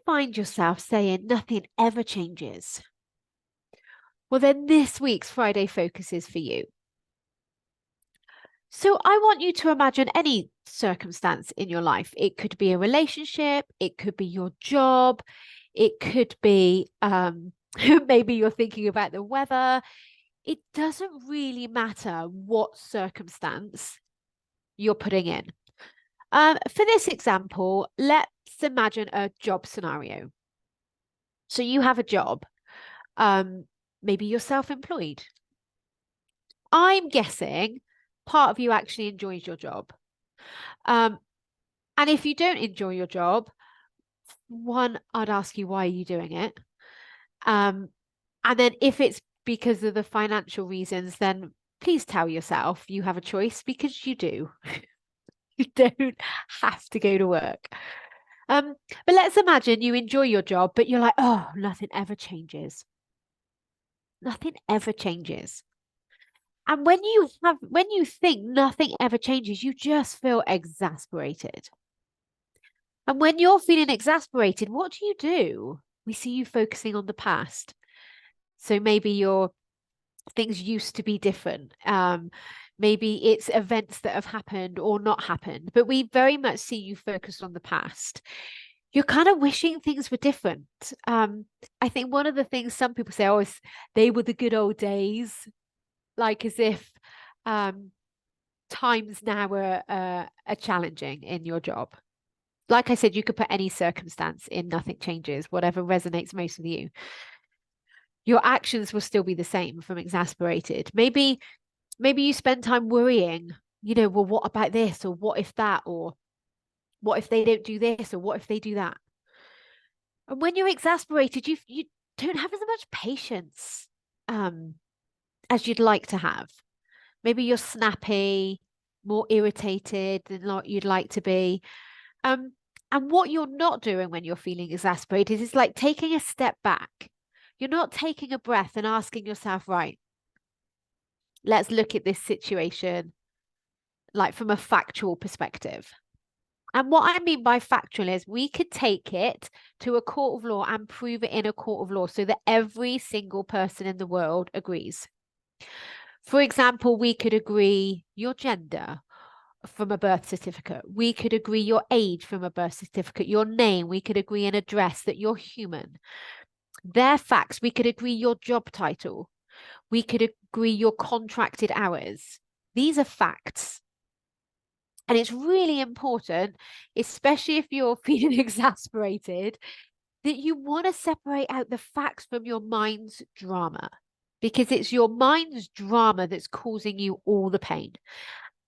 find yourself saying nothing ever changes? Well, then this week's Friday Focus is for you. So I want you to imagine any circumstance in your life. It could be a relationship, it could be your job, it could be maybe you're thinking about the weather. It doesn't really matter what circumstance you're putting in. For this example, let's imagine a job scenario. So you have a job. Maybe you're self-employed. I'm guessing part of you actually enjoys your job. And if you don't enjoy your job, one, I'd ask you, why are you doing it? And then if it's because of the financial reasons, then please tell yourself you have a choice, because you do. You don't have to go to work. But let's imagine you enjoy your job, but you're like, oh, nothing ever changes. Nothing ever changes. And when you think nothing ever changes, you just feel exasperated. And when you're feeling exasperated, what do? We see you focusing on the past. So maybe your things used to be different. Maybe it's events that have happened or not happened, but we very much see you focused on the past. You're kind of wishing things were different. I think one of the things some people say, oh, they were the good old days, like as if times now are challenging in your job. Like I said, you could put any circumstance in nothing changes, whatever resonates most with you. Your actions will still be the same from exasperated. Maybe you spend time worrying, well, what about this? Or what if that? Or what if they don't do this? Or what if they do that? And when you're exasperated, you don't have as much patience as you'd like to have. Maybe you're snappy, more irritated than you'd like to be. And what you're not doing when you're feeling exasperated is like taking a step back. You're not taking a breath and asking yourself, right, let's look at this situation like from a factual perspective. And what I mean by factual is we could take it to a court of law and prove it in a court of law so that every single person in the world agrees. For example, we could agree your gender from a birth certificate. We could agree your age from a birth certificate, your name. We could agree an address, that you're human. They're facts. We could agree your job title. We could agree your contracted hours. These are facts. And it's really important, especially if you're feeling exasperated, that you want to separate out the facts from your mind's drama, because it's your mind's drama that's causing you all the pain.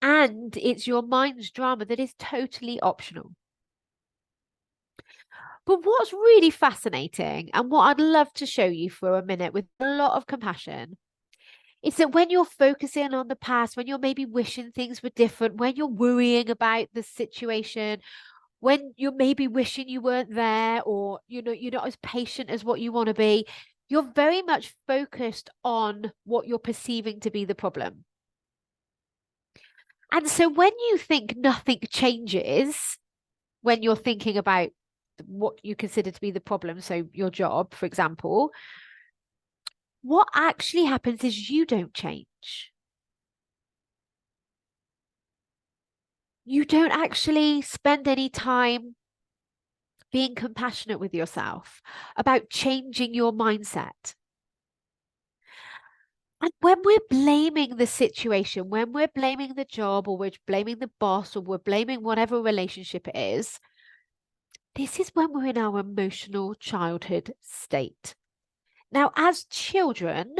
And it's your mind's drama that is totally optional. But what's really fascinating, and what I'd love to show you for a minute with a lot of compassion, is that when you're focusing on the past, when you're maybe wishing things were different, when you're worrying about the situation, when you're maybe wishing you weren't there, or you're not as patient as what you want to be, you're very much focused on what you're perceiving to be the problem. And so when you think nothing changes, when you're thinking about what you consider to be the problem, so your job, for example, what actually happens is you don't change. You don't actually spend any time being compassionate with yourself about changing your mindset. And when we're blaming the situation, when we're blaming the job, or we're blaming the boss, or we're blaming whatever relationship it is, this is when we're in our emotional childhood state. Now, as children,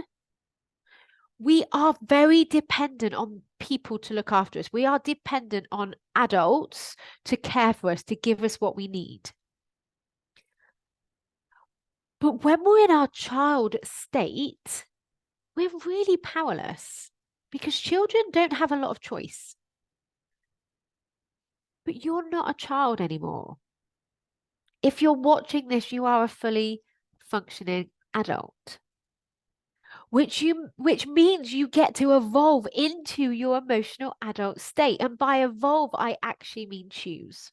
we are very dependent on people to look after us. We are dependent on adults to care for us, to give us what we need. But when we're in our child state, we're really powerless, because children don't have a lot of choice. But you're not a child anymore. If you're watching this, you are a fully functioning adult, which means you get to evolve into your emotional adult state. And by evolve, I actually mean choose.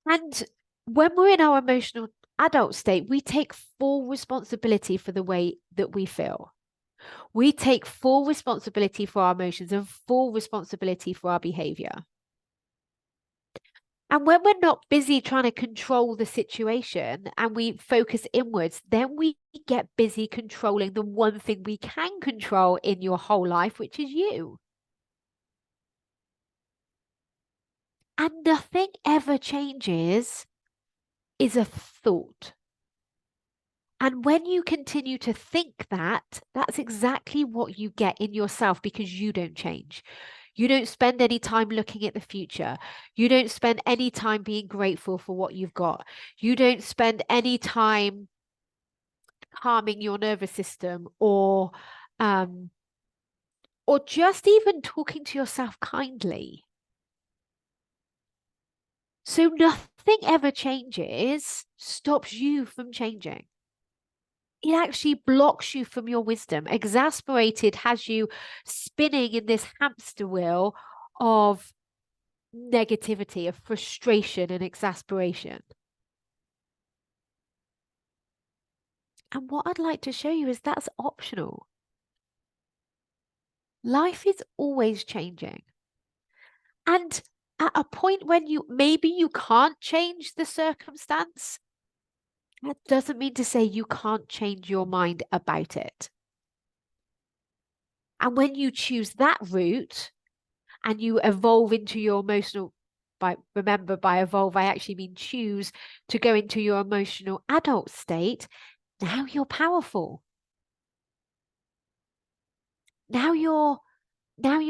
And When we're in our emotional adult state, we take full responsibility for the way that we feel. We take full responsibility for our emotions and full responsibility for our behavior. And when we're not busy trying to control the situation and we focus inwards, then we get busy controlling the one thing we can control in your whole life, which is you. And nothing ever changes is a thought. And when you continue to think that, that's exactly what you get in yourself because you don't change. You don't spend any time looking at the future. You don't spend any time being grateful for what you've got. You don't spend any time calming your nervous system or just even talking to yourself kindly. So nothing ever changes, stops you from changing. It actually blocks you from your wisdom. Exasperated has you spinning in this hamster wheel of negativity, of frustration and exasperation. And what I'd like to show you is that's optional. Life is always changing. And at a point when maybe you can't change the circumstance, that doesn't mean to say you can't change your mind about it. And when you choose that route and you evolve into your emotional, by evolve, I actually mean choose to go into your emotional adult state, now you're powerful. Now you're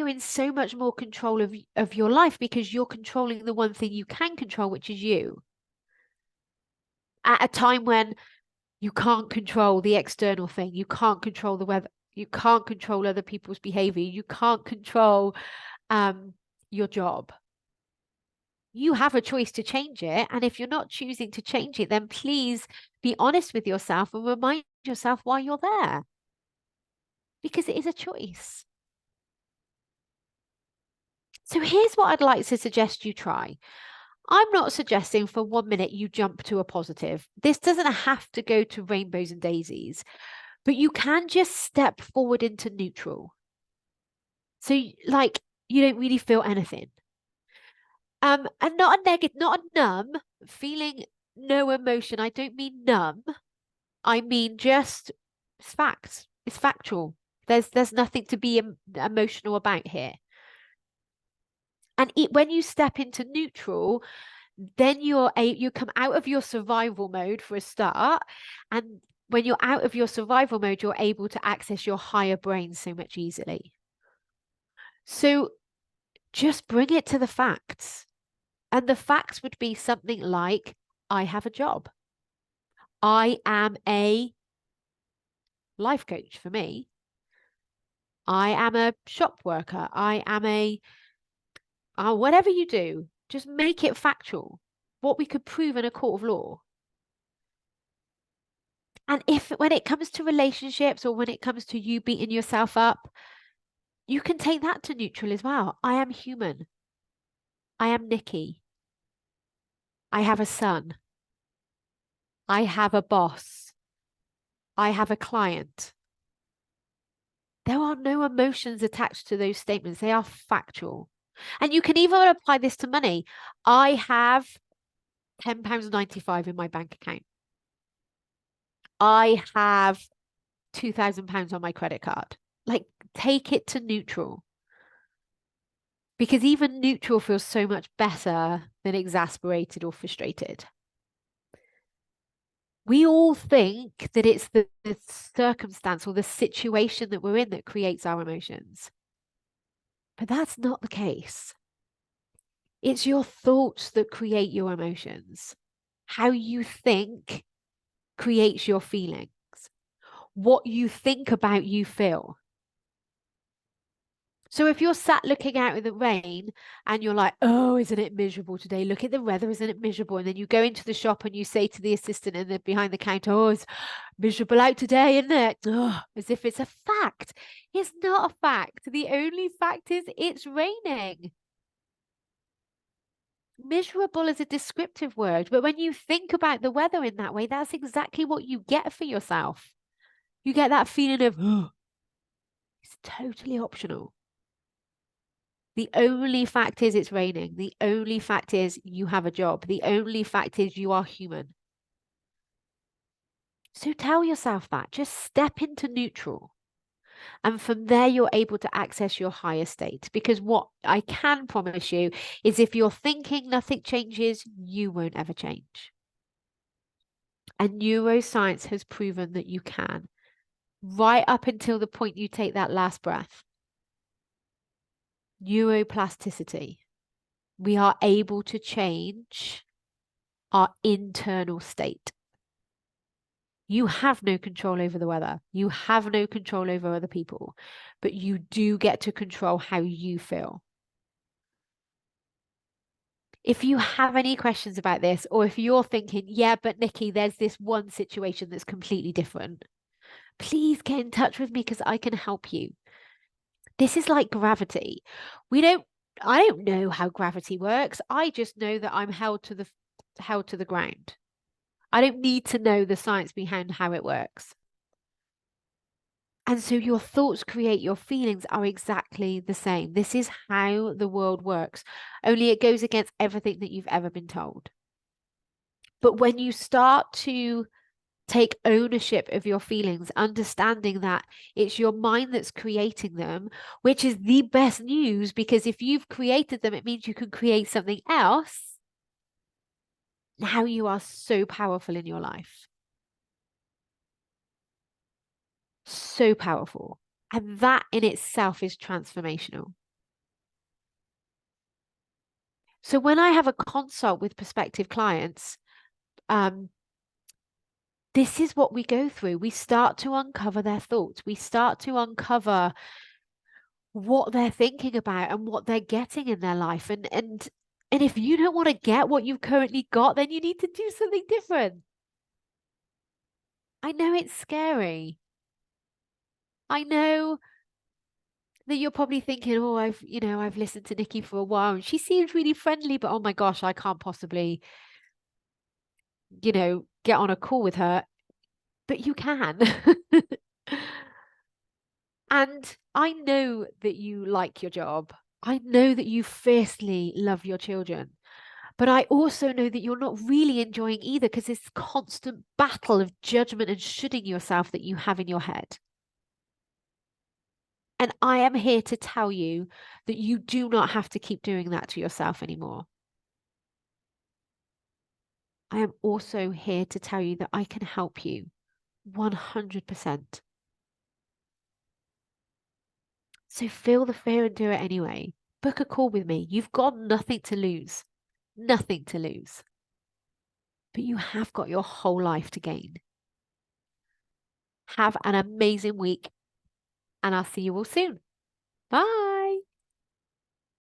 in so much more control of your life because you're controlling the one thing you can control, which is you. At a time when you can't control the external thing, you can't control the weather, you can't control other people's behavior, you can't control your job. You have a choice to change it. And if you're not choosing to change it, then please be honest with yourself and remind yourself why you're there. Because it is a choice. So here's what I'd like to suggest you try. I'm not suggesting for 1 minute you jump to a positive. This doesn't have to go to rainbows and daisies, but you can just step forward into neutral. So like you don't really feel anything. And not a negative, not a numb feeling, no emotion. I don't mean numb. I mean just it's facts. It's factual. There's nothing to be emotional about here. And when you step into neutral, then you come out of your survival mode for a start. And when you're out of your survival mode, you're able to access your higher brain so much easily. So just bring it to the facts. And the facts would be something like, I have a job. I am a life coach for me. I am a shop worker. I am whatever you do, just make it factual. What we could prove in a court of law. And when it comes to relationships or when it comes to you beating yourself up, you can take that to neutral as well. I am human. I am Nikki. I have a son. I have a boss. I have a client. There are no emotions attached to those statements. They are factual. And you can even apply this to money. I have £10.95 in my bank account. I have £2,000 on my credit card. Like, take it to neutral. Because even neutral feels so much better than exasperated or frustrated. We all think that it's the circumstance or the situation that we're in that creates our emotions. But that's not the case. It's your thoughts that create your emotions. How you think creates your feelings. What you think about, you feel. So if you're sat looking out in the rain and you're like, oh, isn't it miserable today? Look at the weather, isn't it miserable? And then you go into the shop and you say to the assistant and behind the counter, oh, it's miserable out today, isn't it? Oh, as if it's a fact. It's not a fact. The only fact is it's raining. Miserable is a descriptive word, but when you think about the weather in that way, that's exactly what you get for yourself. You get that feeling of, oh, it's totally optional. The only fact is it's raining. The only fact is you have a job. The only fact is you are human. So tell yourself that. Just step into neutral. And from there, you're able to access your higher state. Because what I can promise you is if you're thinking nothing changes, you won't ever change. And neuroscience has proven that you can, right up until the point you take that last breath. Neuroplasticity. We are able to change our internal state. You have no control over the weather. You have no control over other people, but you do get to control how you feel. If you have any questions about this, or if you're thinking, yeah, but Nikki, there's this one situation that's completely different, please get in touch with me because I can help you. This is like gravity. I don't know how gravity works. I just know that I'm held to the ground. I don't need to know the science behind how it works. And so your thoughts create your feelings are exactly the same. This is how the world works, only it goes against everything that you've ever been told. But when you start to take ownership of your feelings, understanding that it's your mind that's creating them, which is the best news, because if you've created them, it means you can create something else. Now you are so powerful in your life. So powerful. And that in itself is transformational. So when I have a consult with prospective clients, this is what we go through. We start to uncover their thoughts. We start to uncover what they're thinking about and what they're getting in their life. And if you don't want to get what you've currently got, then you need to do something different. I know it's scary. I know that you're probably thinking, oh, I've listened to Nikki for a while and she seems really friendly, but oh my gosh, I can't possibly, get on a call with her. But you can. And I know that you like your job. I know that you fiercely love your children. But I also know that you're not really enjoying either because this constant battle of judgment and shoulding yourself that you have in your head. And I am here to tell you that you do not have to keep doing that to yourself anymore. I am also here to tell you that I can help you 100%. So feel the fear and do it anyway. Book a call with me. You've got nothing to lose. Nothing to lose. But you have got your whole life to gain. Have an amazing week, and I'll see you all soon. Bye.